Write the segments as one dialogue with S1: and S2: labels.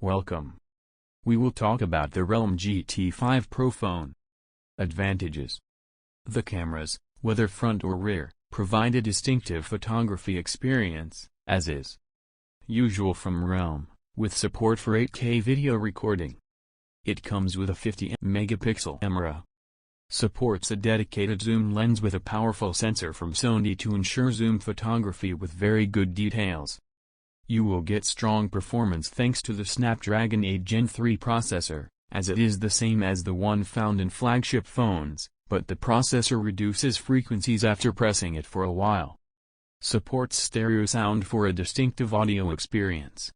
S1: Welcome. We will talk about the Realme GT5 Pro phone. Advantages. The cameras, whether front or rear, provide a distinctive photography experience, as is usual from Realme, with support for 8K video recording. It comes with a 50-megapixel camera. Supports a dedicated zoom lens with a powerful sensor from Sony to ensure zoom photography with very good details. You will get strong performance thanks to the Snapdragon 8 Gen 3 processor, as it is the same as the one found in flagship phones, but the processor reduces frequencies after pressing it for a while. Supports stereo sound for a distinctive audio experience.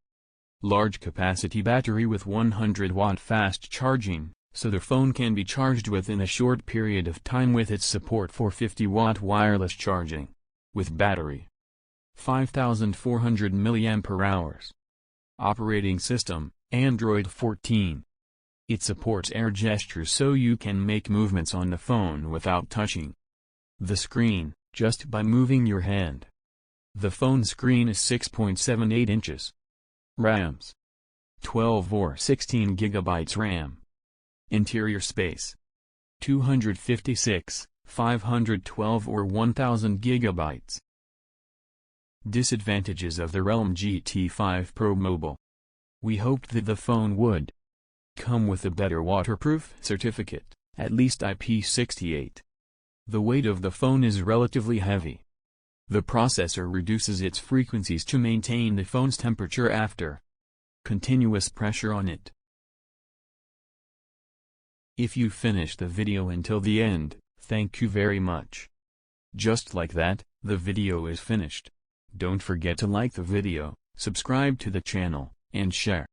S1: Large capacity battery with 100-watt fast charging, so the phone can be charged within a short period of time with its support for 50-watt wireless charging. With battery 5,400 mAh. Operating system, Android 14. It supports air gestures so you can make movements on the phone without touching the screen, just by moving your hand. The phone screen is 6.78 inches. RAMs. 12 or 16 GB RAM. Interior space. 256, 512 or 1000 GB. Disadvantages of the Realme GT5 Pro Mobile. We hoped that the phone would come with a better waterproof certificate, at least IP68. The weight of the phone is relatively heavy. The processor reduces its frequencies to maintain the phone's temperature after continuous pressure on it. If you finished the video until the end, thank you very much. Just like that, the video is finished. Don't forget to like the video, subscribe to the channel, and share.